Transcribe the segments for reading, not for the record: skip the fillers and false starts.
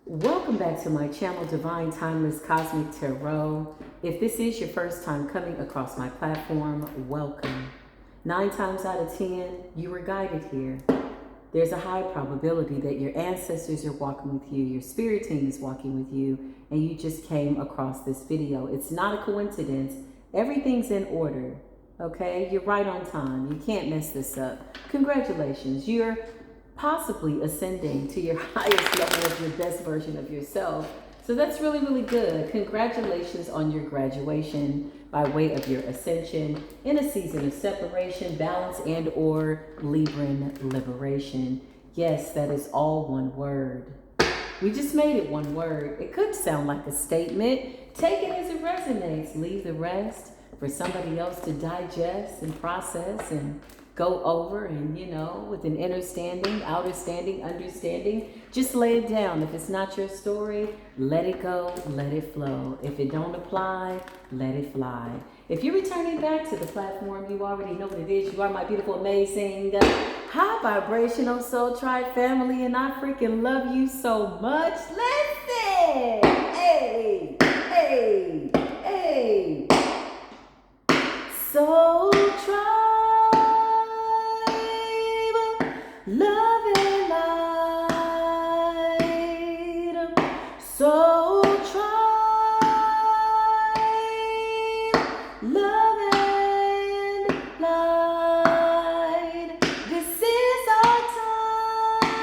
Welcome back to my channel, Divine Timeless Cosmic Tarot. If this is your first time coming across my platform, welcome. 9 times out of 10, you were guided here. There's a high probability that your ancestors are walking with you, your spirit team is walking with you, and you just came across this video. It's not a coincidence. Everything's in order, okay? You're right on time. You can't mess this up. Congratulations. You're possibly ascending to your highest level of your best version of yourself. So that's really, really good. Congratulations on your graduation by way of your ascension in a season of separation, balance, and or Libran liberation. Yes, that is all one word. We just made it one word. It could sound like a statement. Take it as it resonates. Leave the rest for somebody else to digest and process and go over, and with an inner standing, outer standing, understanding, just lay it down. If it's not your story, let it go, let it flow. If it don't apply, let it fly. If you're returning back to the platform, you already know what it is. You are my beautiful, amazing, high vibrational soul tribe family, and I freaking love you so much. Listen! Hey! Hey! Hey! Soul tribe. Love and light, soul tribe, love and light. This is our time.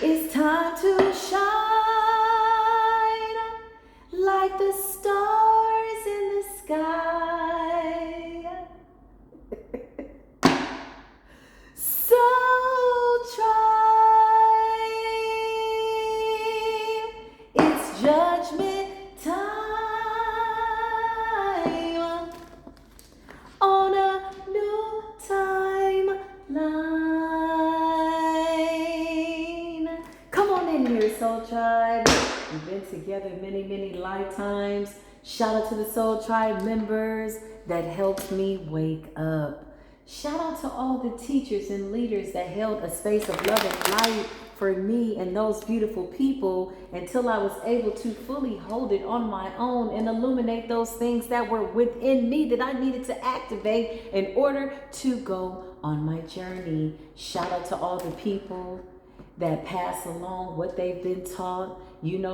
It's time to shine like the stars in the sky. Judgment time on a new timeline. Come on in here, Soul Tribe. We've been together many, many lifetimes. Shout out to the Soul Tribe members that helped me wake up. Shout out to all the teachers and leaders that held a space of love and light for me and those beautiful people until I was able to fully hold it on my own and illuminate those things that were within me that I needed to activate in order to go on my journey. Shout out to all the people that pass along what they've been taught.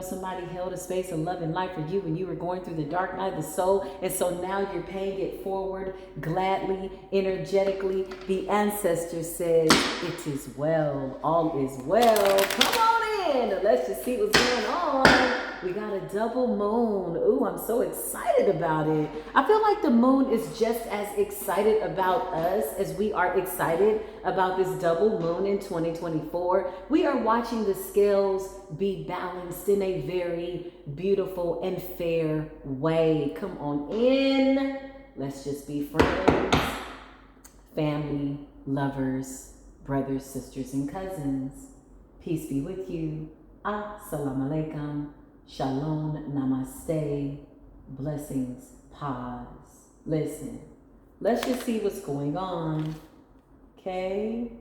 Somebody held a space of love and light for you when you were going through the dark night of the soul, and so now you're paying it forward gladly, energetically. The ancestors said, it is well, all is well. Come on in, let's just see what's going on. We got a double moon. Ooh, I'm so excited about it. I feel like the moon is just as excited about us as we are excited about this double moon in 2024. We are watching the scales be balanced in a very beautiful and fair way. Come on in. Let's just be friends, family, lovers, brothers, sisters, and cousins. Peace be with you. Assalamu alaikum. Shalom, namaste, blessings, pause. Listen, let's just see what's going on, okay?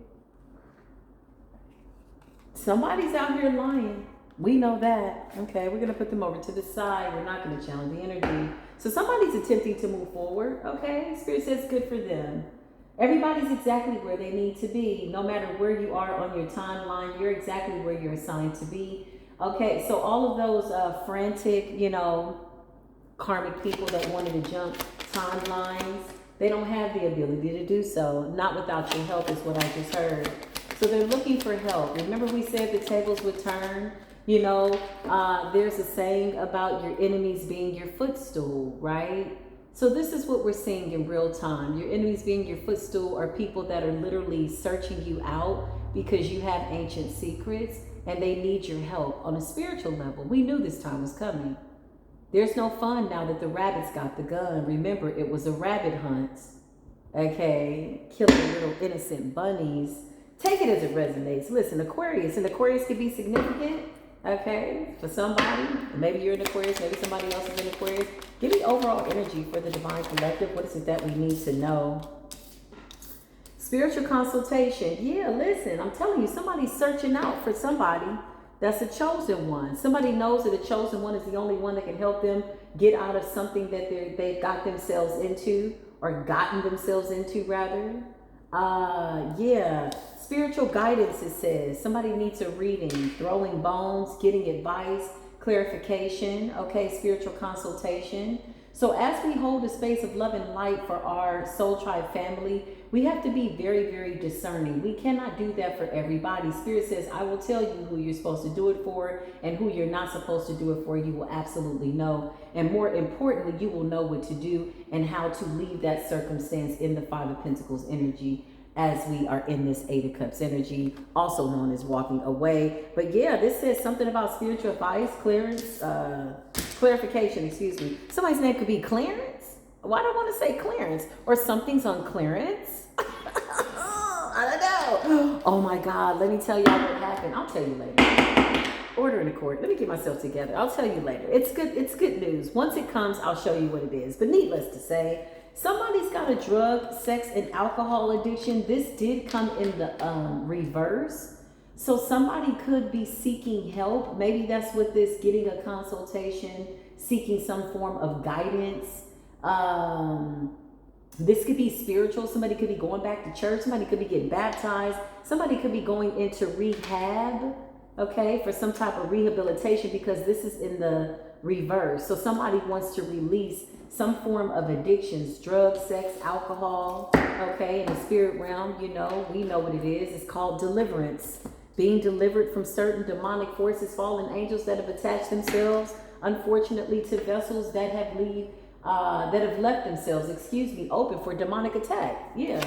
Somebody's out here lying. We know that, okay? We're gonna put them over to the side. We're not gonna challenge the energy. So somebody's attempting to move forward, okay? Spirit says good for them. Everybody's exactly where they need to be. No matter where you are on your timeline, you're exactly where you're assigned to be. Okay, so all of those frantic, karmic people that wanted to jump timelines, they don't have the ability to do so. Not without your help is what I just heard. So they're looking for help. Remember we said the tables would turn? There's a saying about your enemies being your footstool, right? So this is what we're seeing in real time. Your enemies being your footstool are people that are literally searching you out because you have ancient secrets and they need your help on a spiritual level. We knew this time was coming. There's no fun now that the rabbits got the gun. Remember, it was a rabbit hunt, okay? Killing little innocent bunnies. Take it as it resonates. Listen, Aquarius, and Aquarius can be significant, okay, for somebody. Maybe you're an Aquarius, maybe somebody else is an Aquarius. Give me overall energy for the Divine Collective. What is it that we need to know? Spiritual consultation. Yeah, listen, I'm telling you, somebody's searching out for somebody. That's a chosen one. Somebody knows that a chosen one is the only one that can help them get out of something that they've got themselves into, or gotten themselves into rather. Yeah, spiritual guidance, it says. Somebody needs a reading, throwing bones, getting advice, clarification, okay, spiritual consultation. So as we hold a space of love and light for our Soul Tribe family, we have to be very, very discerning. We cannot do that for everybody. Spirit says, I will tell you who you're supposed to do it for, and who you're not supposed to do it for. You will absolutely know. And more importantly, you will know what to do and how to leave that circumstance in the Five of Pentacles energy, as we are in this Eight of Cups energy, also known as walking away. But yeah, this says something about spiritual advice, clarification, excuse me. Somebody's name could be Clarence. Why do I want to say Clarence? Or something's on clearance. I don't know. Oh my God, let me tell y'all what happened. I'll tell you later. Order in the court. Let me get myself together. I'll tell you later. It's good news. Once it comes, I'll show you what it is. But needless to say, somebody's got a drug, sex, and alcohol addiction. This did come in the reverse. So somebody could be seeking help. Maybe that's what this, getting a consultation, seeking some form of guidance. This could be spiritual. Somebody could be going back to church. Somebody could be getting baptized. Somebody could be going into rehab, okay, for some type of rehabilitation, because this is in the reverse. So somebody wants to release some form of addictions, drugs, sex, alcohol, okay, in the spirit realm. You know, we know what it is. It's called deliverance. Being delivered from certain demonic forces, fallen angels that have attached themselves, unfortunately, to vessels that have left themselves, open for demonic attack. Yeah,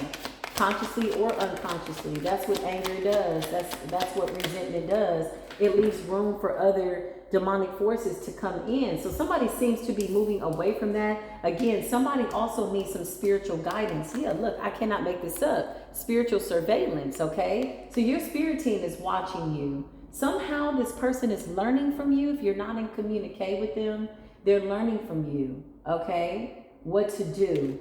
consciously or unconsciously. That's what anger does. That's what resentment does. It leaves room for other demonic forces to come in. So somebody seems to be moving away from that. Again, somebody also needs some spiritual guidance. Yeah, look, I cannot make this up. Spiritual surveillance, okay? So your spirit team is watching you. Somehow this person is learning from you. If you're not in communique with them, they're learning from you, okay? What to do.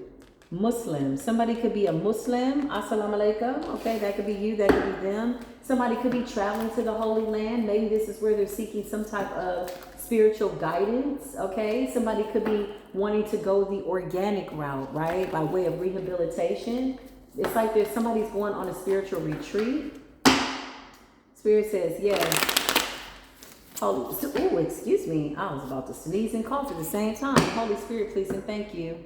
Muslim. Somebody could be a Muslim. Assalamu alaikum. Okay, that could be you. That could be them. Somebody could be traveling to the Holy Land. Maybe this is where they're seeking some type of spiritual guidance. Okay, somebody could be wanting to go the organic route, right? By way of rehabilitation. It's like there's somebody's going on a spiritual retreat. Spirit says, yes. Oh, excuse me. I was about to sneeze and cough at the same time. Holy Spirit, please and thank you.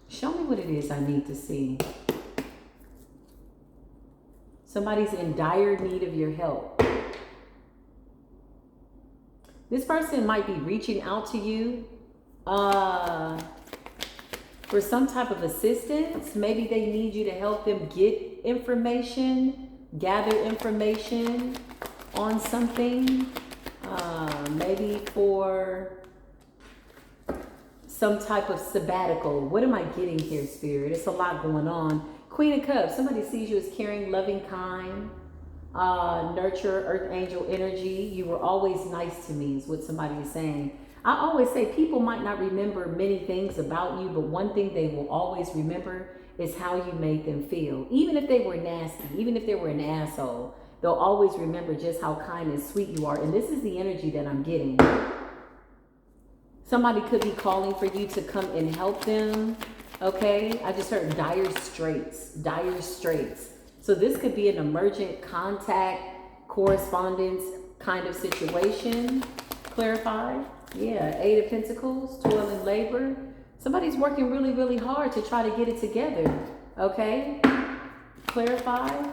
Show me what it is I need to see. Somebody's in dire need of your help. This person might be reaching out to you for some type of assistance. Maybe they need you to help them get information, gather information on something. Maybe for some type of sabbatical. What am I getting here, Spirit? It's a lot going on. Queen of Cups. Somebody sees you as caring, loving, kind, nurture, earth angel energy. You were always nice to me is what somebody is saying. I always say people might not remember many things about you, but one thing they will always remember is how you made them feel. Even if they were nasty, even if they were an asshole, they'll always remember just how kind and sweet you are. And this is the energy that I'm getting. Somebody could be calling for you to come and help them. Okay, I just heard dire straits, dire straits. So this could be an emergent contact, correspondence kind of situation. Clarify. Yeah, Eight of Pentacles, toil and labor. Somebody's working really, really hard to try to get it together. Okay, clarify.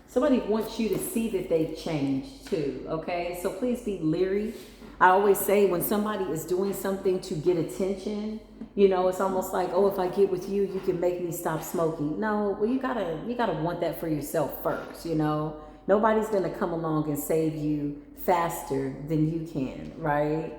Somebody wants you to see that they've changed too, okay? So please be leery. I always say when somebody is doing something to get attention, you know, it's almost like, oh, if I get with you, you can make me stop smoking. No, well, you gotta want that for yourself first, you know? Nobody's gonna come along and save you faster than you can, right?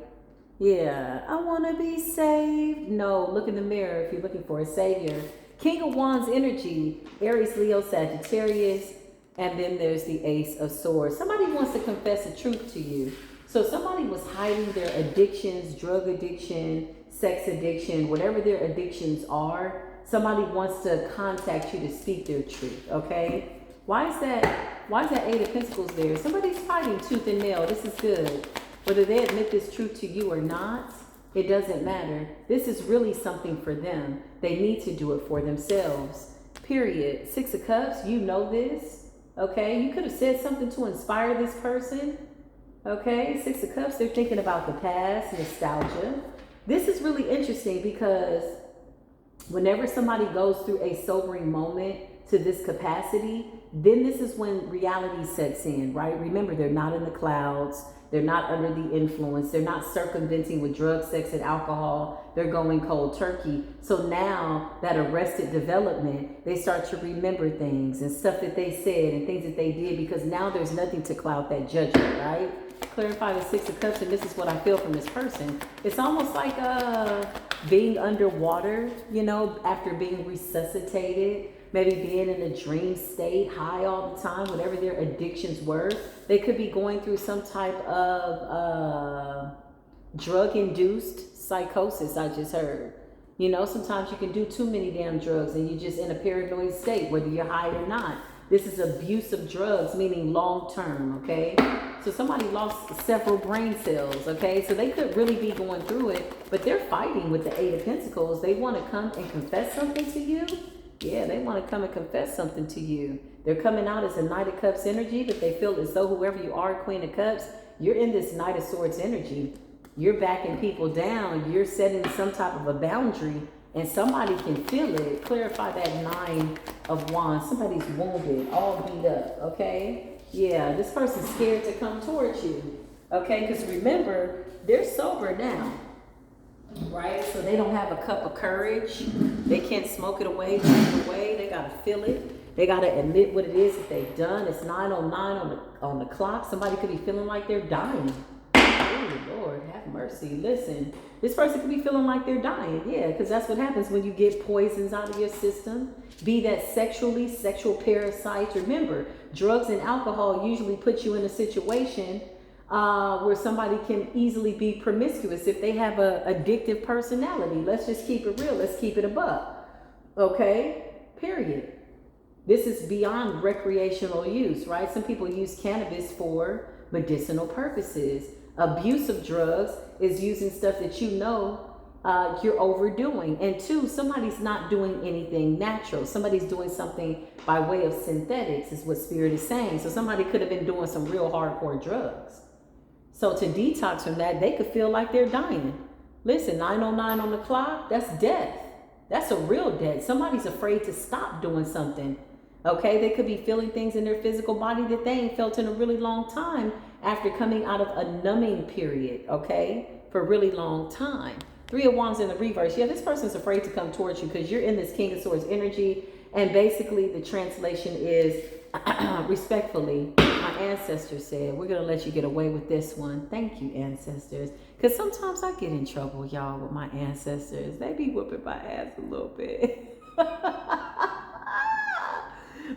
Yeah, I wanna be saved. No, look in the mirror if you're looking for a savior. King of Wands energy, Aries, Leo, Sagittarius, and then there's the Ace of Swords. Somebody wants to confess the truth to you. So somebody was hiding their addictions, drug addiction, sex addiction, whatever their addictions are. somebody wants to contact you to speak their truth, okay? Why is that Eight of Pentacles there? Somebody's fighting tooth and nail. This is good. Whether they admit this truth to you or not, it doesn't matter. This is really something for them. They need to do it for themselves. Period. Six of Cups, you know this. Okay? You could have said something to inspire this person. Okay? Six of Cups, they're thinking about the past, nostalgia. This is really interesting because whenever somebody goes through a sobering moment to this capacity, then this is when reality sets in, right? Remember, they're not in the clouds. They're not under the influence. They're not circumventing with drugs, sex, and alcohol. They're going cold turkey. So now that arrested development, they start to remember things and stuff that they said and things that they did, because now there's nothing to cloud that judgment, right? Clarify the Six of Cups, and this is what I feel from this person. It's almost like being underwater, you know, after being resuscitated. Maybe being in a dream state, high all the time, whatever their addictions were. They could be going through some type of drug-induced psychosis, I just heard. You know, sometimes you can do too many damn drugs and you're just in a paranoid state, whether you're high or not. This is abuse of drugs, meaning long-term, okay? So somebody lost several brain cells, okay? So they could really be going through it, but they're fighting with the Eight of Pentacles. They want to come and confess something to you. Yeah, they want to come and confess something to you. They're coming out as a Knight of Cups energy, but they feel as though whoever you are, Queen of Cups, you're in this Knight of Swords energy. You're backing people down. You're setting some type of a boundary, and somebody can feel it. Clarify that Nine of Wands. Somebody's wounded, all beat up, okay? Yeah, this person's scared to come towards you, okay? Because remember, they're sober now. Right? So they don't have a cup of courage. They can't smoke it away, drink it away. They got to feel it. They got to admit what it is that they've done. It's 9:09 on the clock. Somebody could be feeling like they're dying. Oh, Lord, have mercy. Listen, this person could be feeling like they're dying. Yeah, because that's what happens when you get poisons out of your system. Be that sexual parasites. Remember, drugs and alcohol usually put you in a situation where somebody can easily be promiscuous if they have a addictive personality. Let's just keep it real. Let's keep it a buck. Okay? Period. This is beyond recreational use, right? Some people use cannabis for medicinal purposes. Abuse of drugs is using stuff that you know you're overdoing. And two, somebody's not doing anything natural. Somebody's doing something by way of synthetics, is what Spirit is saying. So somebody could have been doing some real hardcore drugs. So to detox from that, they could feel like they're dying. Listen, 9:09 on the clock, that's death. That's a real death. Somebody's afraid to stop doing something. Okay, they could be feeling things in their physical body that they ain't felt in a really long time after coming out of a numbing period, okay, for a really long time. Three of Wands in the reverse. Yeah, this person's afraid to come towards you because you're in this King of Swords energy. And basically the translation is, respectfully, my ancestors said, we're going to let you get away with this one. Thank you, ancestors. Because sometimes I get in trouble, y'all, with my ancestors. They be whooping my ass a little bit.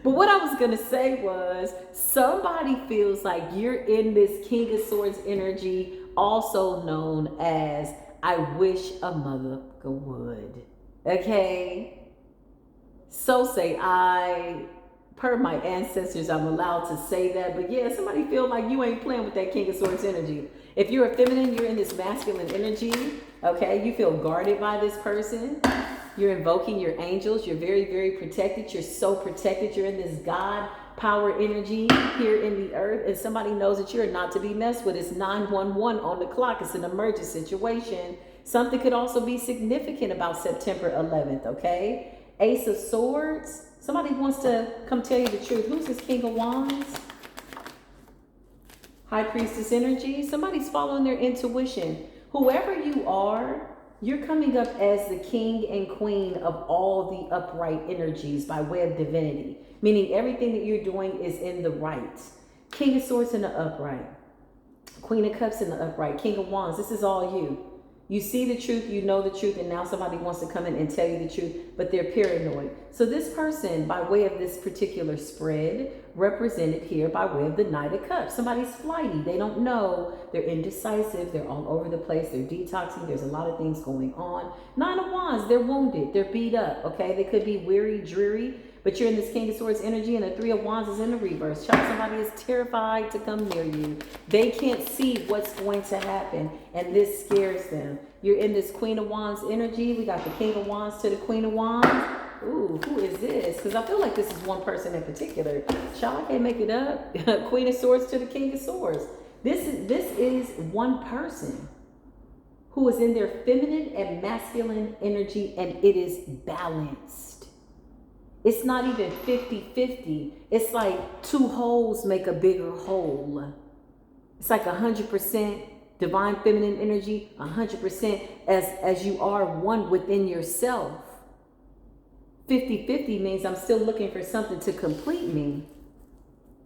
But what I was going to say was, somebody feels like you're in this King of Swords energy, also known as, I wish a mother would. Okay? So say I. Per my ancestors, I'm allowed to say that. But yeah, somebody feel like you ain't playing with that King of Swords energy. If you're a feminine, you're in this masculine energy. Okay, you feel guarded by this person. You're invoking your angels. You're very, very protected. You're so protected. You're in this God power energy here in the earth. And somebody knows that you're not to be messed with. It's 911 on the clock. It's an emergency situation. Something could also be significant about September 11th, okay? Ace of Swords. Somebody wants to come tell you the truth. Who's this King of Wands? High Priestess energy. Somebody's following their intuition. Whoever you are, you're coming up as the king and queen of all the upright energies by way of divinity. Meaning everything that you're doing is in the right. King of Swords in the upright. Queen of Cups in the upright. King of Wands. This is all you. You see the truth, you know the truth, and now somebody wants to come in and tell you the truth, but they're paranoid. So this person, by way of this particular spread, represented here by way of the Knight of Cups. Somebody's flighty. They don't know. They're indecisive. They're all over the place. They're detoxing. There's a lot of things going on. Nine of Wands, they're wounded. They're beat up, okay? They could be weary, dreary, but you're in this King of Swords energy, and the Three of Wands is in the reverse. Child, somebody is terrified to come near you. They can't see what's going to happen, and this scares them. You're in this Queen of Wands energy. We got the King of Wands to the Queen of Wands. Ooh, who is this? Because I feel like this is one person in particular. Child, I can't make it up. Queen of Swords to the King of Swords. This is one person who is in their feminine and masculine energy, and it is balanced. It's not even 50-50. It's like two wholes make a bigger whole. It's like 100% divine feminine energy, 100% as you are one within yourself. 50-50 means I'm still looking for something to complete me.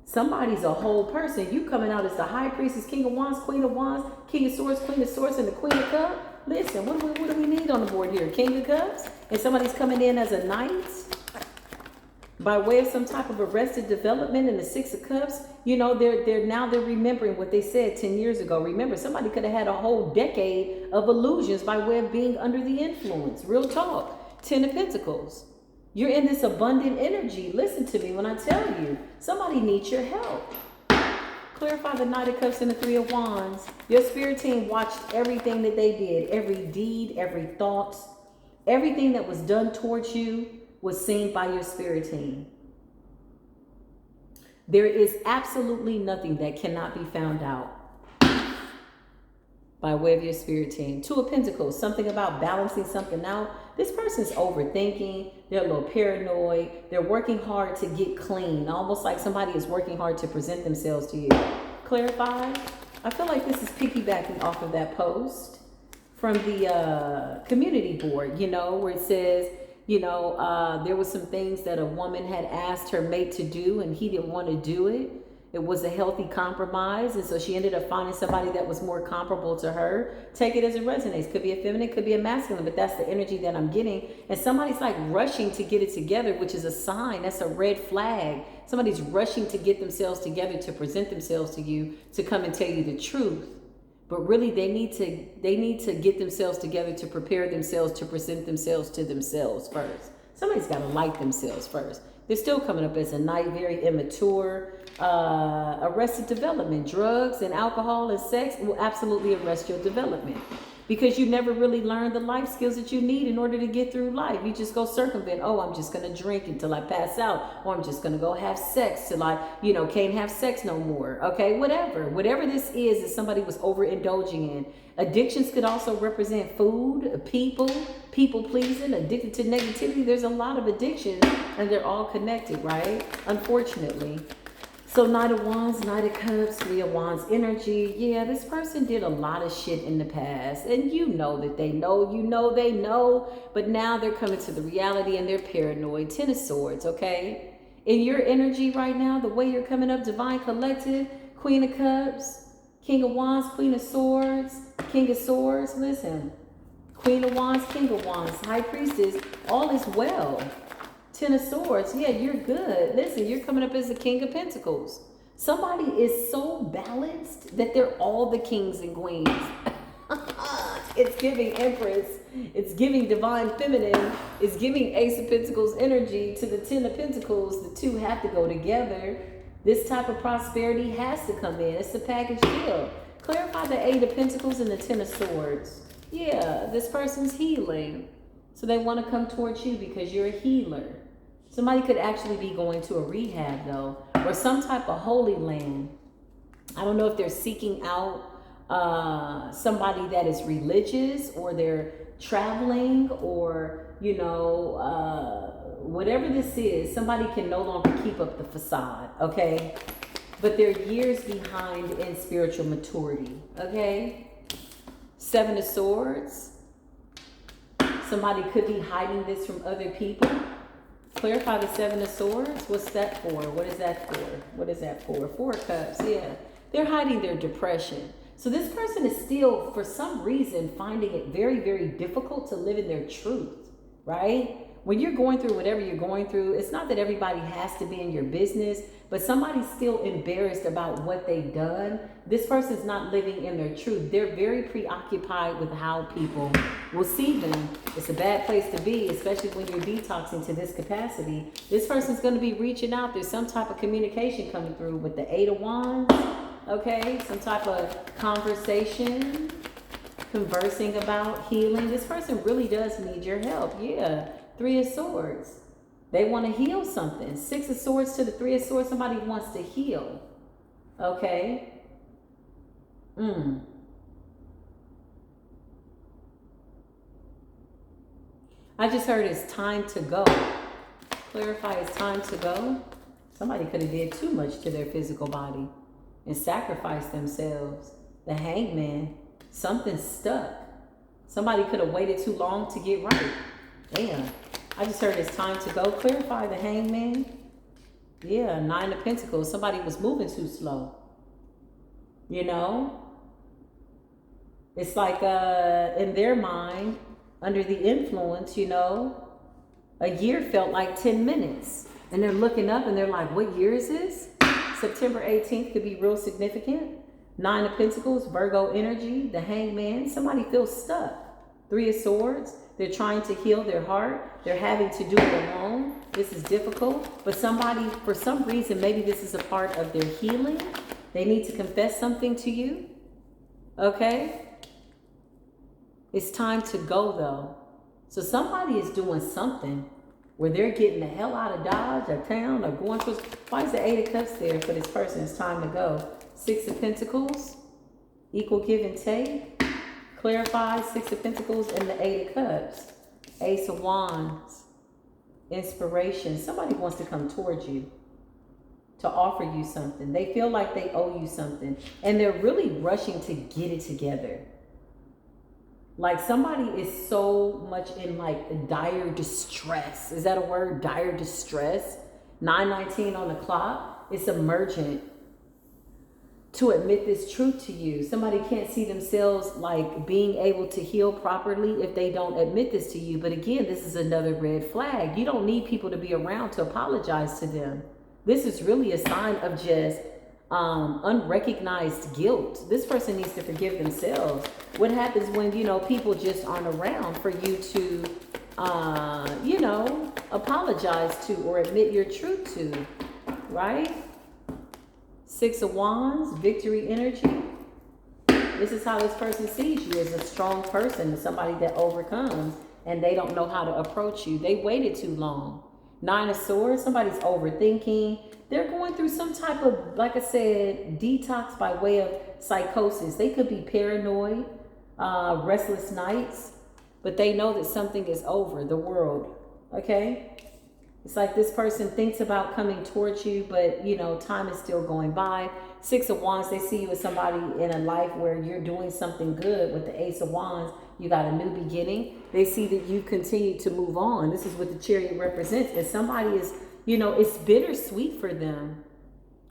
Somebody's a whole person. You coming out as the High Priestess, King of Wands, Queen of Wands, King of Swords, Queen of Swords, and the Queen of Cups. Listen, what do we need on the board here? King of Cups? And somebody's coming in as a Knight? By way of some type of arrested development in the Six of Cups, you know, they're remembering what they said 10 years ago. Remember, somebody could have had a whole decade of illusions by way of being under the influence. Real talk. 10 of Pentacles. You're in this abundant energy. Listen to me when I tell you. Somebody needs your help. Clarify the Knight of Cups and the Three of Wands. Your spirit team watched everything that they did. Every deed, every thought, everything that was done towards you was seen by your spirit team. There is absolutely nothing that cannot be found out by way of your spirit team. Two of Pentacles, something about balancing something out. This person's overthinking. They're a little paranoid. They're working hard to get clean, almost like somebody is working hard to present themselves to you. Clarify. I feel like this is piggybacking off of that post from the community board, you know, where it says, you know, there was some things that a woman had asked her mate to do and he didn't want to do it. It was a healthy compromise. And so she ended up finding somebody that was more comparable to her. Take it as it resonates. Could be a feminine, could be a masculine, but that's the energy that I'm getting. And somebody's like rushing to get it together, which is a sign. That's a red flag. Somebody's rushing to get themselves together, to present themselves to you, to come and tell you the truth. But really, they need to get themselves together to prepare themselves to present themselves to themselves first. Somebody's got to like themselves first. They're still coming up as a Knight, very immature, arrested development. Drugs and alcohol and sex will absolutely arrest your development because you never really learned the life skills that you need in order to get through life. You just go circumvent. Oh, I'm just going to drink until I pass out. Or I'm just going to go have sex till I, you know, can't have sex no more. Okay, whatever this is that somebody was overindulging in. Addictions could also represent food, people pleasing, addicted to negativity. There's a lot of addictions and they're all connected, right? Unfortunately. So Knight of Wands, Knight of Cups, Three of Wands energy. Yeah, this person did a lot of shit in the past. And you know that they know, they know. But now they're coming to the reality and they're paranoid. 10 of Swords, okay? In your energy right now, the way you're coming up, Divine Collective, Queen of Cups, King of Wands, Queen of Swords, King of Swords. Listen, Queen of Wands, King of Wands, High Priestess, all is well. 10 of Swords, yeah, you're good. Listen, you're coming up as the King of Pentacles. Somebody is so balanced that they're all the kings and queens. It's giving Empress. It's giving Divine Feminine. It's giving Ace of Pentacles energy to the 10 of Pentacles. The two have to go together. This type of prosperity has to come in. It's a package deal. Clarify the 8 of Pentacles and the 10 of Swords. Yeah, this person's healing. So they want to come towards you because you're a healer. Somebody could actually be going to a rehab though, or some type of holy land. I don't know if they're seeking out somebody that is religious, or they're traveling, or, you know, whatever this is, somebody can no longer keep up the facade, okay? But they're years behind in spiritual maturity, okay? 7 of Swords. Somebody could be hiding this from other people. Clarify the 7 of Swords. What's that for? What is that for? What is that for? 4 of Cups, yeah. They're hiding their depression. So this person is still, for some reason, finding it very, very difficult to live in their truth, right? When you're going through whatever you're going through, it's not that everybody has to be in your business, but somebody's still embarrassed about what they've done. This person's not living in their truth. They're very preoccupied with how people will see them. It's a bad place to be, especially when you're detoxing to this capacity. This person's going to be reaching out. There's some type of communication coming through with the 8 of Wands, okay? Some type of conversation, conversing about healing. This person really does need your help, yeah. 3 of Swords. They want to heal something. 6 of Swords to the 3 of Swords. Somebody wants to heal. Okay. I just heard it's time to go. Clarify, it's time to go. Somebody could have did too much to their physical body and sacrificed themselves. The Hangman. Something's stuck. Somebody could have waited too long to get right. Damn. I just heard it's time to go. Clarify, the Hangman. Yeah, 9 of Pentacles. Somebody was moving too slow. You know? It's like in their mind, under the influence, you know, a year felt like 10 minutes. And they're looking up and they're like, what year is this? September 18th could be real significant. 9 of Pentacles, Virgo energy, the Hangman. Somebody feels stuck. 3 of Swords. They're trying to heal their heart. They're having to do it alone. This is difficult. But somebody, for some reason, maybe this is a part of their healing. They need to confess something to you. Okay? It's time to go, though. So somebody is doing something where they're getting the hell out of Dodge or town or going through. Why is the 8 of Cups there for this person? It's time to go. 6 of Pentacles. Equal give and take. Clarify, 6 of Pentacles and the 8 of Cups. Ace of Wands. Inspiration. Somebody wants to come towards you to offer you something. They feel like they owe you something. And they're really rushing to get it together. Like somebody is so much in like dire distress. Is that a word? Dire distress. 9:19 on the clock. It's emergent to admit this truth to you. Somebody can't see themselves like being able to heal properly if they don't admit this to you. But again, this is another red flag. You don't need people to be around to apologize to them. This is really a sign of just unrecognized guilt. This person needs to forgive themselves. What happens when, you know, people just aren't around for you to, you know, apologize to or admit your truth to, right? 6 of Wands, victory energy. This is how this person sees you, as a strong person, somebody that overcomes, and they don't know how to approach you. They waited too long. 9 of Swords, somebody's overthinking. They're going through some type of, like I said, detox by way of psychosis. They could be paranoid, restless nights, but they know that something is over, the world, okay? It's like this person thinks about coming towards you, but, you know, time is still going by. 6 of Wands, they see you as somebody in a life where you're doing something good. With the Ace of Wands, you got a new beginning. They see that you continue to move on. This is what the Chariot represents. And somebody is, you know, it's bittersweet for them,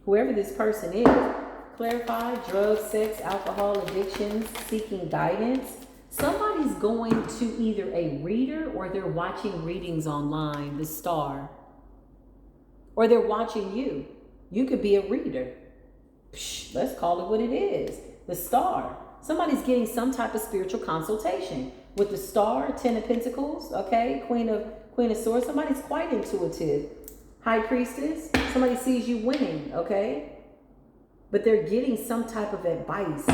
whoever this person is. Clarify, drugs, sex, alcohol, addictions, seeking guidance. Somebody's going to either a reader or they're watching readings online, the Star. Or they're watching you. You could be a reader. Psh, let's call it what it is. The Star. Somebody's getting some type of spiritual consultation. With the Star, 10 of Pentacles, okay? Queen of Swords. Somebody's quite intuitive. High Priestess. Somebody sees you winning, okay? But they're getting some type of advice.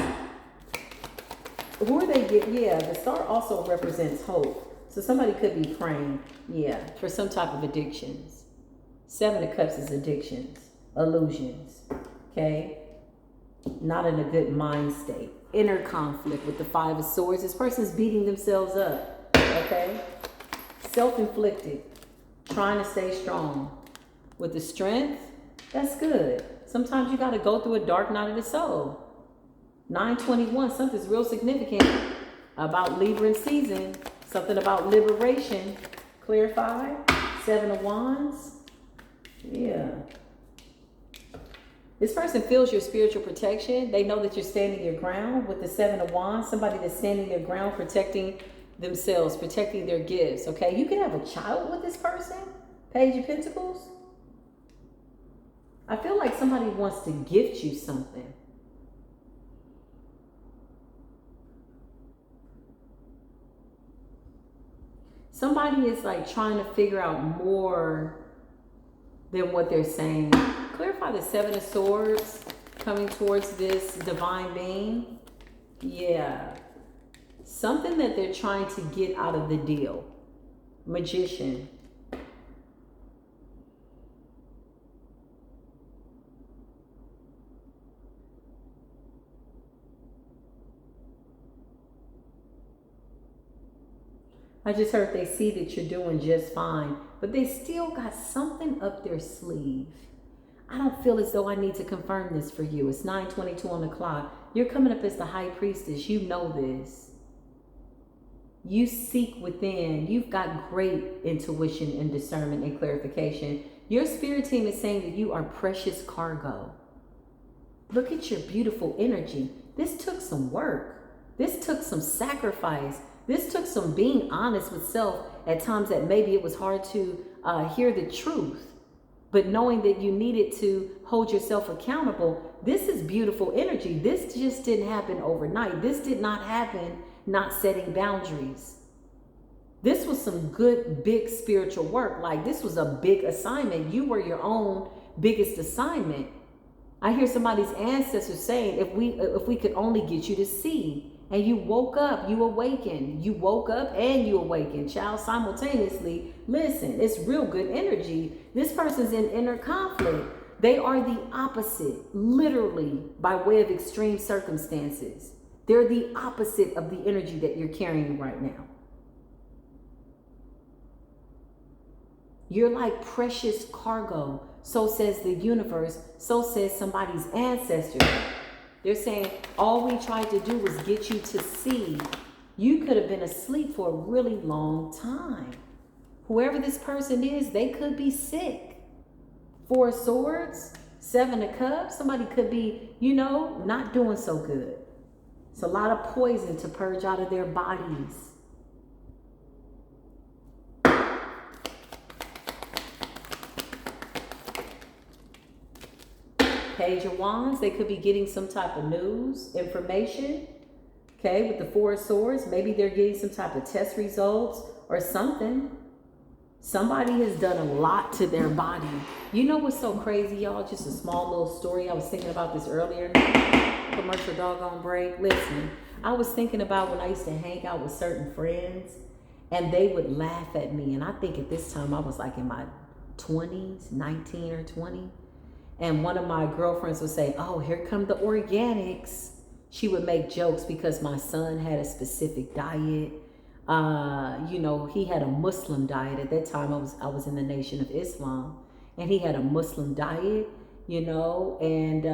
Who are they getting? Yeah, the Star also represents hope. So somebody could be praying, yeah, for some type of addictions. 7 of Cups is addictions, illusions, okay? Not in a good mind state. Inner conflict with the 5 of Swords. This person's beating themselves up, okay? Self-inflicted, trying to stay strong. With the Strength, that's good. Sometimes you got to go through a dark night of the soul. 9:21, something's real significant about Libra season. Something about liberation. Clarify. 7 of Wands. Yeah. This person feels your spiritual protection. They know that you're standing your ground with the Seven of Wands. Somebody that's standing their ground, protecting themselves, protecting their gifts. Okay, you can have a child with this person. Page of Pentacles. I feel like somebody wants to gift you something. Somebody is like trying to figure out more than what they're saying. Clarify the Seven of Swords coming towards this divine being. Yeah. Something that they're trying to get out of the deal. Magician. I just heard they see that you're doing just fine, but they still got something up their sleeve. I don't feel as though I need to confirm this for you. It's 9:22 on the clock. You're coming up as the high priestess. You know this. You seek within. You've got great intuition and discernment and clarification. Your spirit team is saying that you are precious cargo. Look at your beautiful energy. This took some work. This took some sacrifice. This took some being honest with self at times that maybe it was hard to hear the truth. But knowing that you needed to hold yourself accountable, this is beautiful energy. This just didn't happen overnight. This did not happen not setting boundaries. This was some good, big spiritual work. Like this was a big assignment. You were your own biggest assignment. I hear somebody's ancestors saying, if we could only get you to see. And you woke up, you awakened. You woke up and you awakened, child, simultaneously. Listen, it's real good energy. This person's in inner conflict. They are the opposite, literally, by way of extreme circumstances. They're the opposite of the energy that you're carrying right now. You're like precious cargo. So says the universe. So says somebody's ancestors. They're saying all we tried to do was get you to see. You could have been asleep for a really long time. Whoever this person is, they could be sick. Four of Swords, Seven of Cups. Somebody could be, not doing so good. It's a lot of poison to purge out of their bodies. Page of Wands, they could be getting some type of news, information. Okay, with the Four of Swords, maybe they're getting some type of test results or something. Somebody has done a lot to their body. You know what's so crazy, y'all? Just a small little story. I was thinking about this earlier. Commercial doggone break. Listen, I was thinking about when I used to hang out with certain friends and they would laugh at me. And I think at this time I was like in my 20s, 19 or 20. And one of my girlfriends would say, oh, here come the organics. She would make jokes because my son had a specific diet. He had a Muslim diet. At that time, I was in the Nation of Islam. And he had a Muslim diet, and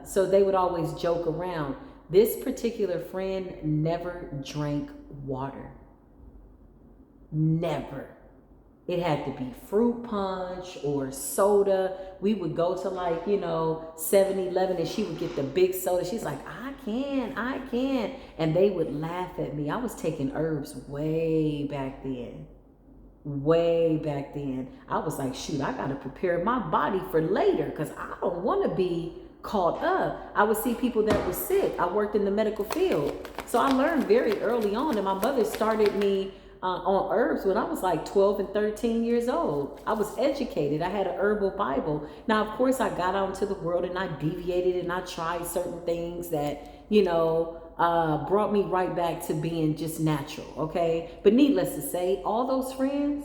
so they would always joke around. This particular friend never drank water. Never. It had to be fruit punch or soda. We would go to 7-Eleven and she would get the big soda. She's like, I can't. And they would laugh at me. I was taking herbs way back then. I was like, shoot, I got to prepare my body for later because I don't want to be caught up. I would see people that were sick. I worked in the medical field. So I learned very early on, and my mother started me on herbs when I was like 12 and 13 years old. I was educated. I had an herbal Bible. Now, of course, I got out into the world and I deviated and I tried certain things that, brought me right back to being just natural. Okay. But needless to say, all those friends,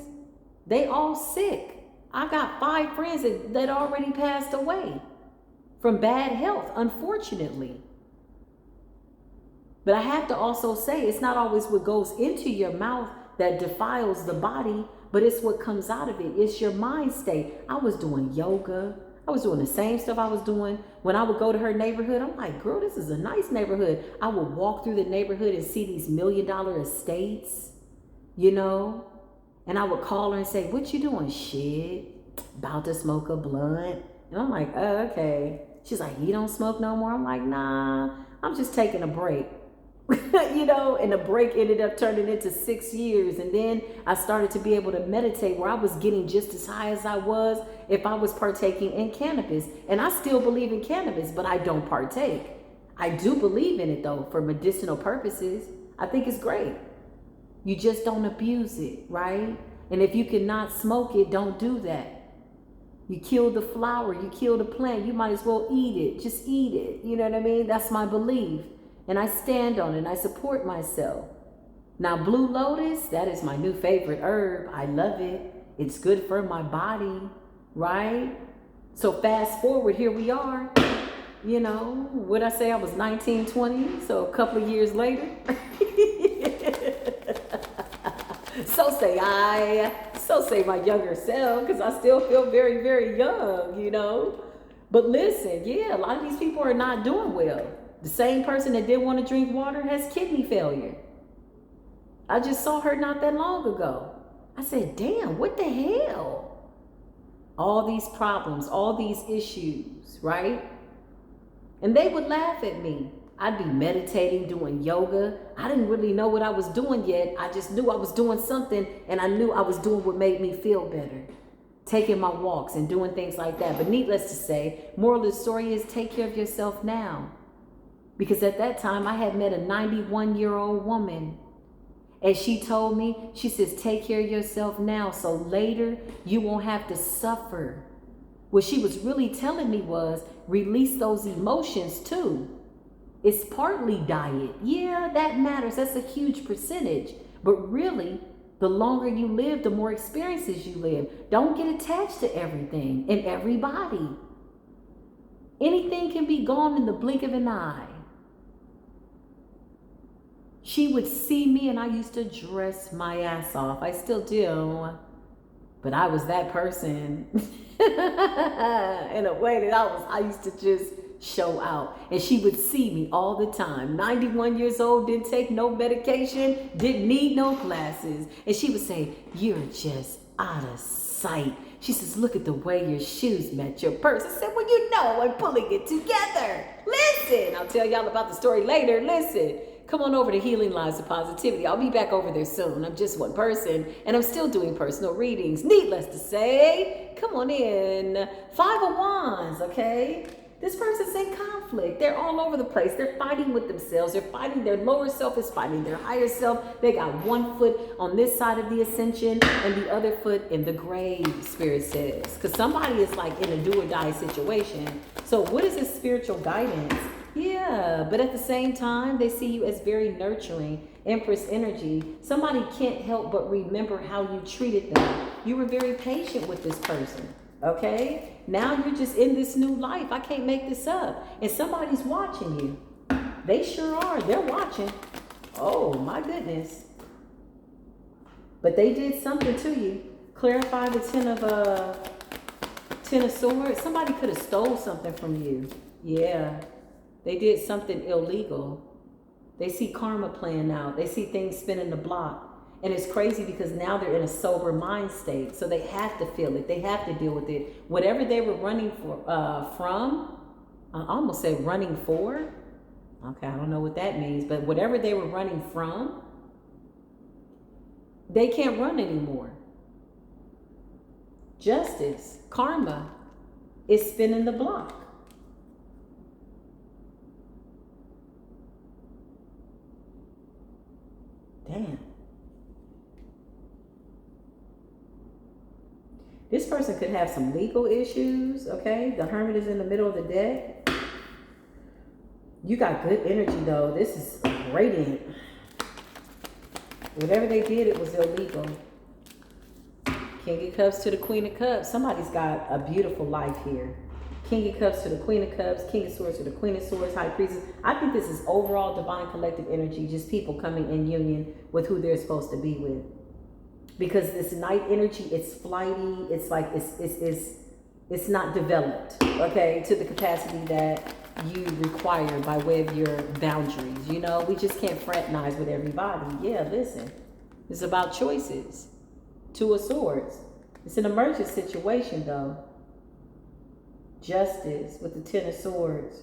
they all sick. I got 5 friends that already passed away from bad health, unfortunately. But I have to also say, it's not always what goes into your mouth that defiles the body, but it's what comes out of it. It's your mind state. I was doing yoga. I was doing the same stuff I was doing when I would go to her neighborhood. I'm like, girl, this is a nice neighborhood. I would walk through the neighborhood and see these $1 million estates, and I would call her and say, what you doing? Shit, about to smoke a blunt. And I'm like, oh, okay. She's like, you don't smoke no more? I'm like, nah, I'm just taking a break. You know, and the break ended up turning into 6 years. And then I started to be able to meditate where I was getting just as high as I was if I was partaking in cannabis. And I still believe in cannabis, but I don't partake. I do believe in it though, for medicinal purposes. I think it's great. You just don't abuse it, right? And if you cannot smoke it, don't do that. You kill the flower, you kill the plant, you might as well eat it. Just eat it. You know what I mean? That's my belief. And I stand on it and I support myself. Now, blue lotus, that is my new favorite herb. I love it. It's good for my body, right? So fast forward, here we are. You know, what I say, I was 19, 20, so a couple of years later. So say my younger self, because I still feel very, very young, you know. But listen, yeah, a lot of these people are not doing well. The same person that didn't want to drink water has kidney failure. I just saw her not that long ago. I said, damn, what the hell? All these problems, all these issues, right? And they would laugh at me. I'd be meditating, doing yoga. I didn't really know what I was doing yet. I just knew I was doing something, and I knew I was doing what made me feel better. Taking my walks and doing things like that. But needless to say, moral of the story is take care of yourself now. Because at that time, I had met a 91-year-old woman. And she told me, she says, take care of yourself now so later you won't have to suffer. What she was really telling me was release those emotions too. It's partly diet. Yeah, that matters. That's a huge percentage. But really, the longer you live, the more experiences you live. Don't get attached to everything and everybody. Anything can be gone in the blink of an eye. She would see me and I used to dress my ass off. I still do. But I was that person in a way that I used to just show out. And she would see me all the time. 91 years old, didn't take no medication, didn't need no glasses. And she would say, you're just out of sight. She says, look at the way your shoes match your purse. I said, well, you know, I'm pulling it together. Listen, I'll tell y'all about the story later. Listen. Come on over to Healing Lives of Positivity. I'll be back over there soon. I'm just one person, and I'm still doing personal readings. Needless to say, come on in. 5 of Wands, okay? This person's in conflict. They're all over the place. They're fighting with themselves. They're fighting. Their lower self is fighting their higher self. They got one foot on this side of the ascension and the other foot in the grave, Spirit says. Because somebody is like in a do or die situation. So what is this spiritual guidance? Yeah, but at the same time, they see you as very nurturing. Empress energy. Somebody can't help but remember how you treated them. You were very patient with this person, okay? Now you're just in this new life. I can't make this up. And somebody's watching you. They sure are. They're watching. Oh, my goodness. But they did something to you. Clarify the Ten of Swords. Somebody could have stole something from you. Yeah. They did something illegal. They see karma playing out. They see things spinning the block. And it's crazy because now they're in a sober mind state. So they have to feel it. They have to deal with it. Whatever they were running from, I almost said running for. Okay, I don't know what that means. But whatever they were running from, they can't run anymore. Justice, karma is spinning the block. Damn. This person could have some legal issues, okay? The Hermit is in the middle of the deck. You got good energy, though. This is radiant. Whatever they did, it was illegal. King of Cups to the Queen of Cups. Somebody's got a beautiful life here. King of Cups to the Queen of Cups, King of Swords to the Queen of Swords, High Priestess. I think this is overall divine collective energy, just people coming in union with who they're supposed to be with. Because this night energy, it's flighty, it's like, it's not developed, okay, to the capacity that you require by way of your boundaries. You know, we just can't fraternize with everybody. Yeah, listen, it's about choices. Two of Swords. It's an emergent situation, though. Justice with the Ten of Swords.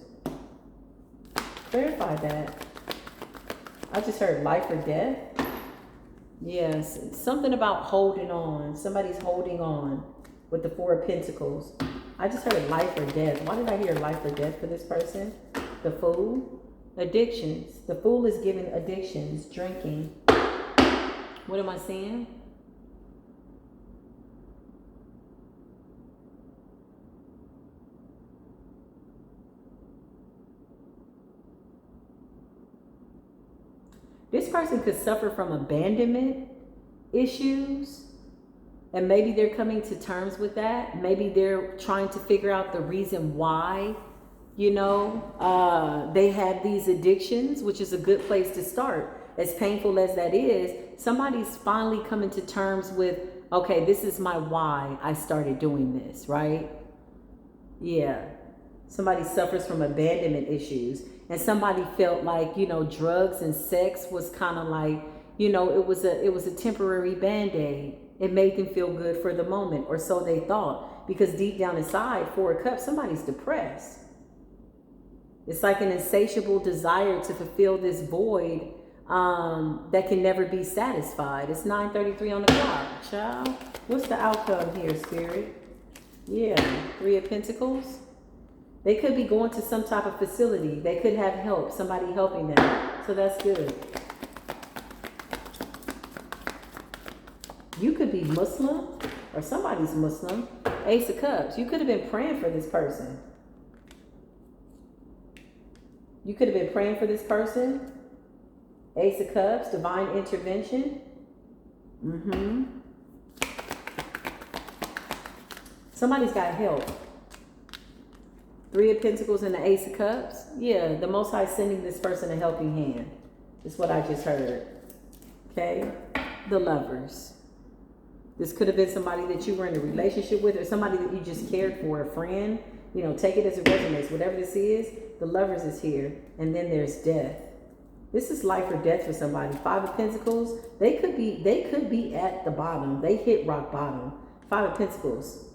Clarify that. I just heard life or death. Yes, something about holding on. Somebody's holding on with the Four of Pentacles. I just heard life or death. Why did I hear life or death for this person? The Fool. Addictions. The Fool is giving addictions, drinking. What am I saying? This person could suffer from abandonment issues, and maybe they're coming to terms with that. Maybe they're trying to figure out the reason why, you know, they have these addictions, which is a good place to start. As painful as that is, somebody's finally coming to terms with, okay, this is my why I started doing this, right? Yeah. Somebody suffers from abandonment issues. And somebody felt like, you know, drugs and sex was kind of like, you know, it was a temporary band-aid. It made them feel good for the moment, or so they thought. Because deep down inside, Four of Cups, somebody's depressed. It's like an insatiable desire to fulfill this void that can never be satisfied. It's 9:33 on the clock, child. What's the outcome here, Spirit? Yeah, Three of Pentacles. They could be going to some type of facility. They could have help, somebody helping them. So that's good. You could be Muslim, or somebody's Muslim. Ace of Cups. You could have been praying for this person. You could have been praying for this person. Ace of Cups, divine intervention. Somebody's got help. Three of Pentacles and the Ace of Cups. Yeah, the Most High sending this person a helping hand. Is what I just heard. Okay? The Lovers. This could have been somebody that you were in a relationship with, or somebody that you just cared for, a friend. You know, take it as it resonates. Whatever this is, the Lovers is here. And then there's death. This is life or death for somebody. Five of Pentacles. They could be at the bottom. They hit rock bottom. Five of Pentacles.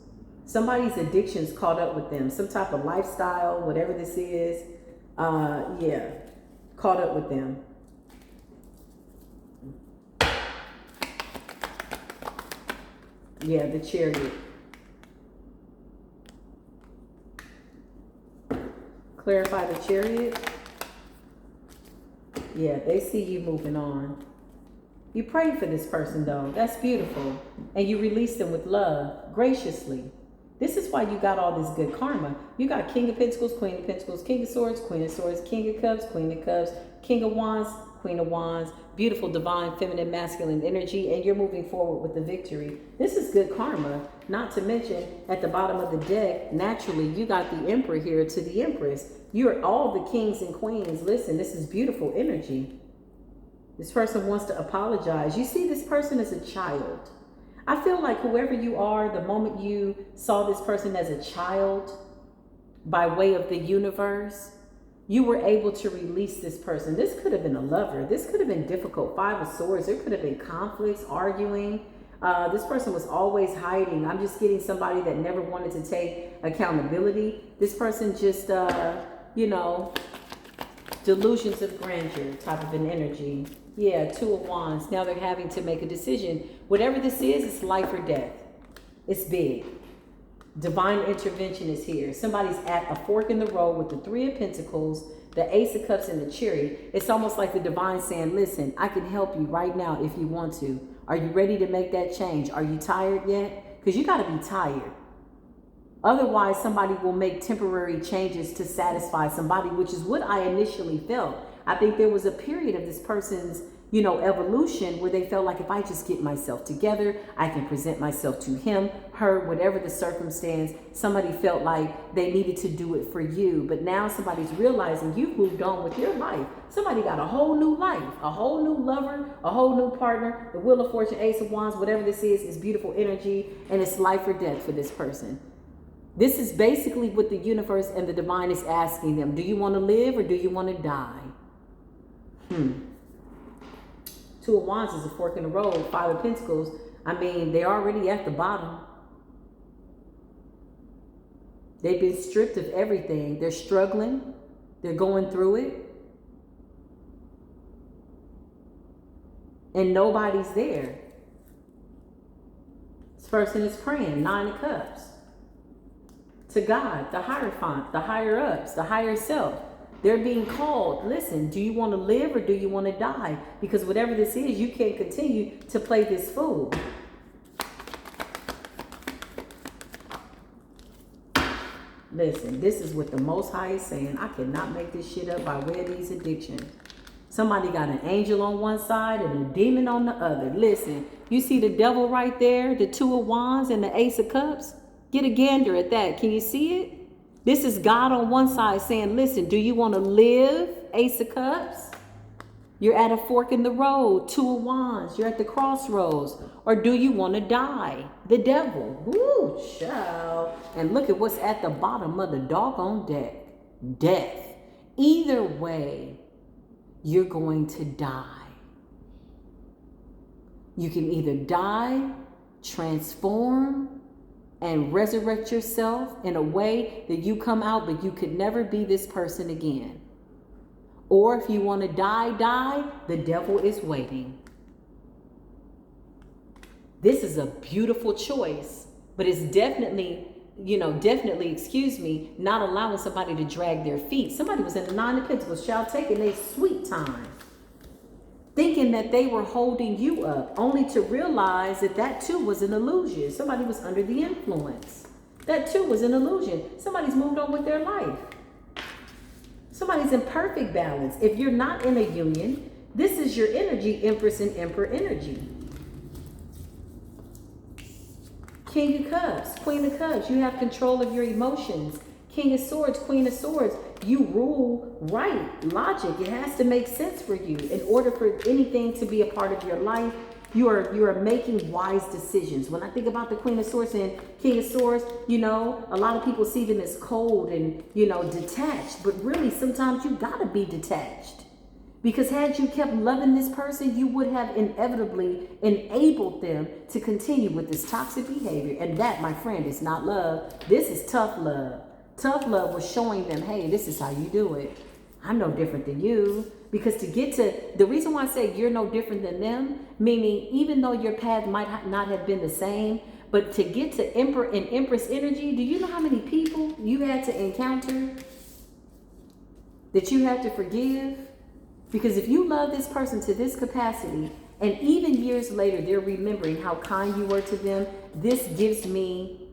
Somebody's addictions caught up with them. Some type of lifestyle, whatever this is. Yeah. Caught up with them. Yeah, the Chariot. Clarify the Chariot. Yeah, they see you moving on. You prayed for this person, though. That's beautiful. And you released them with love, graciously. This is why you got all this good karma. You got King of Pentacles, Queen of Pentacles, King of Swords, Queen of Swords, King of Cups, Queen of Cups, King of Wands, Queen of Wands. Beautiful, divine, feminine, masculine energy. And you're moving forward with the victory. This is good karma. Not to mention, at the bottom of the deck, naturally, you got the Emperor here to the Empress. You're all the kings and queens. Listen, this is beautiful energy. This person wants to apologize. You see this person as a child. I feel like whoever you are, the moment you saw this person as a child, by way of the universe, you were able to release this person. This could have been a lover. This could have been difficult. Five of Swords. There could have been conflicts, arguing. This person was always hiding. I'm just getting somebody that never wanted to take accountability. This person just, you know, delusions of grandeur type of an energy. Yeah, Two of Wands. Now they're having to make a decision. Whatever this is, it's life or death. It's big. Divine intervention is here. Somebody's at a fork in the road with the Three of Pentacles, the Ace of Cups, and the Chariot. It's almost like the divine saying, listen, I can help you right now if you want to. Are you ready to make that change? Are you tired yet? Because you got to be tired. Otherwise, somebody will make temporary changes to satisfy somebody, which is what I initially felt. I think there was a period of this person's, you know, evolution where they felt like if I just get myself together, I can present myself to him, her, whatever the circumstance. Somebody felt like they needed to do it for you. But now somebody's realizing you've moved on with your life. Somebody got a whole new life, a whole new lover, a whole new partner. The Wheel of Fortune, Ace of Wands, whatever this is beautiful energy, and it's life or death for this person. This is basically what the universe and the divine is asking them. Do you want to live or do you want to die? Two of Wands is a fork in the road. Five of Pentacles. I mean, they're already at the bottom. They've been stripped of everything. They're struggling. They're going through it. And nobody's there. This person is praying, 9 of Cups. To God, the Hierophant, the higher ups, the higher self. They're being called. Listen, do you want to live or do you want to die? Because whatever this is, you can't continue to play this fool. Listen, this is what the Most High is saying. I cannot make this shit up by way of these addictions. Somebody got an angel on one side and a demon on the other. Listen, you see the devil right there, the 2 of Wands and the Ace of Cups? Get a gander at that. Can you see it? This is God on one side saying, listen, do you want to live, Ace of Cups? You're at a fork in the road, 2 of Wands. You're at the crossroads. Or do you want to die? The devil. Woo, child. And look at what's at the bottom of the doggone deck. Death. Either way, you're going to die. You can either die, transform, and resurrect yourself in a way that you come out, but you could never be this person again. Or if you want to die, the devil is waiting. This is a beautiful choice, but it's definitely, not allowing somebody to drag their feet. Somebody was in the 9 of Pentacles, child, taking their sweet time, thinking that they were holding you up, only to realize that too was an illusion. Somebody was under the influence. That too was an illusion. Somebody's moved on with their life. Somebody's in perfect balance. If you're not in a union, this is your energy, Empress and Emperor energy. King of Cups, Queen of Cups, you have control of your emotions. King of Swords, Queen of Swords, you rule right, logic. It has to make sense for you. In order for anything to be a part of your life, you are making wise decisions. When I think about the Queen of Swords and King of Swords, a lot of people see them as cold and, detached. But really, sometimes you gotta be detached. Because had you kept loving this person, you would have inevitably enabled them to continue with this toxic behavior. And that, my friend, is not love. This is tough love. Tough love was showing them, hey, this is how you do it. I'm no different than you. Because the reason why I say you're no different than them, meaning even though your path might not have been the same, but to get to Emperor and Empress energy, do you know how many people you had to encounter that you had to forgive? Because if you love this person to this capacity, and even years later, they're remembering how kind you were to them, this gives me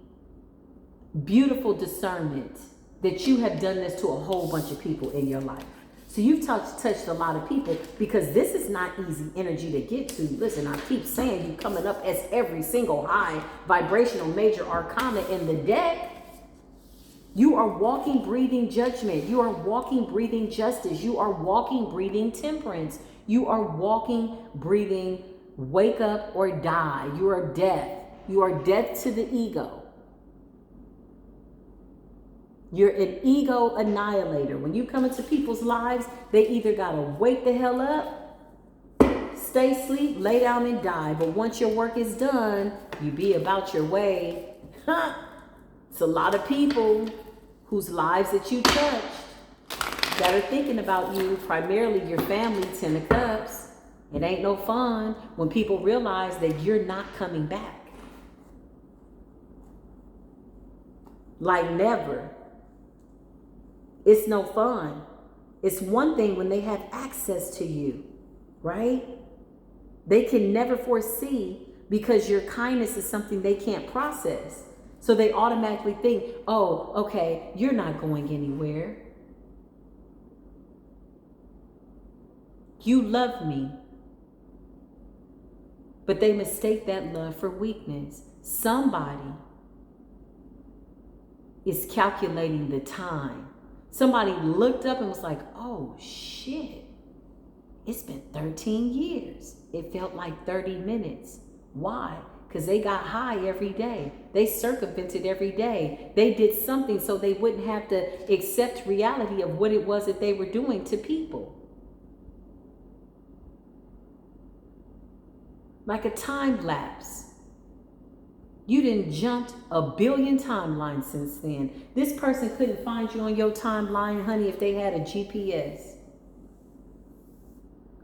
beautiful discernment that you have done this to a whole bunch of people in your life. So you've touched a lot of people, because this is not easy energy to get to. Listen, I keep saying you coming up as every single high vibrational major arcana in the deck. You are walking, breathing judgment. You are walking, breathing justice. You are walking, breathing temperance. You are walking, breathing wake up or die. You are death. You are death to the ego. You're an ego annihilator. When you come into people's lives, they either gotta wake the hell up, stay asleep, lay down and die. But once your work is done, you be about your way. It's a lot of people whose lives that you touched that are thinking about you, primarily your family, 10 of Cups. It ain't no fun when people realize that you're not coming back. Like never. It's no fun. It's one thing when they have access to you, right? They can never foresee, because your kindness is something they can't process. So they automatically think, oh, okay, you're not going anywhere. You love me. But they mistake that love for weakness. Somebody is calculating the time. Somebody looked up and was like, oh shit, it's been 13 years. It felt like 30 minutes. Why? Because they got high every day. They circumvented every day. They did something so they wouldn't have to accept reality of what it was that they were doing to people. Like a time lapse. You didn't jumped a billion timelines since then. This person couldn't find you on your timeline, honey, if they had a GPS.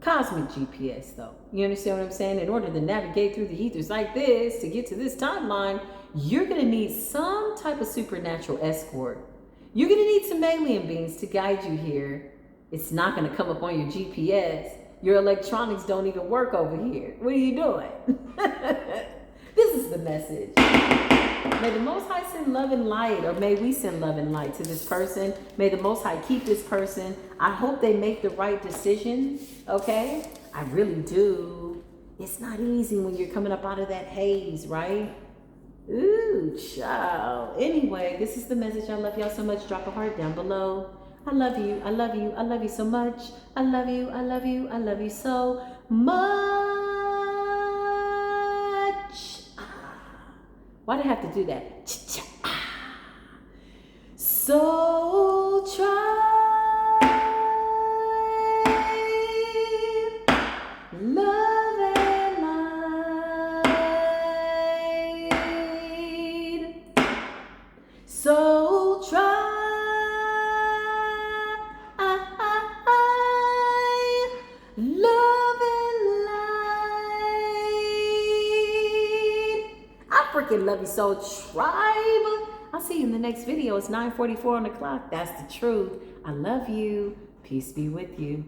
Cosmic GPS, though. You understand what I'm saying? In order to navigate through the ethers like this, to get to this timeline, you're going to need some type of supernatural escort. You're going to need some alien beings to guide you here. It's not going to come up on your GPS. Your electronics don't even work over here. What are you doing? This is the message. May the Most High send love and light, or may we send love and light to this person. May the Most High keep this person. I hope they make the right decision, okay? I really do. It's not easy when you're coming up out of that haze, right? Ooh, child. Anyway, this is the message. I love y'all so much. Drop a heart down below. I love you. I love you. I love you so much. I love you. I love you. I love you so much. Why do I have to do that? Soul Tribe, love and light. Soul Tribe, love and light. I freaking love you, Soul Tribe. I'll see you in the next video. It's 9:44 on the clock. That's the truth. I love you. Peace be with you.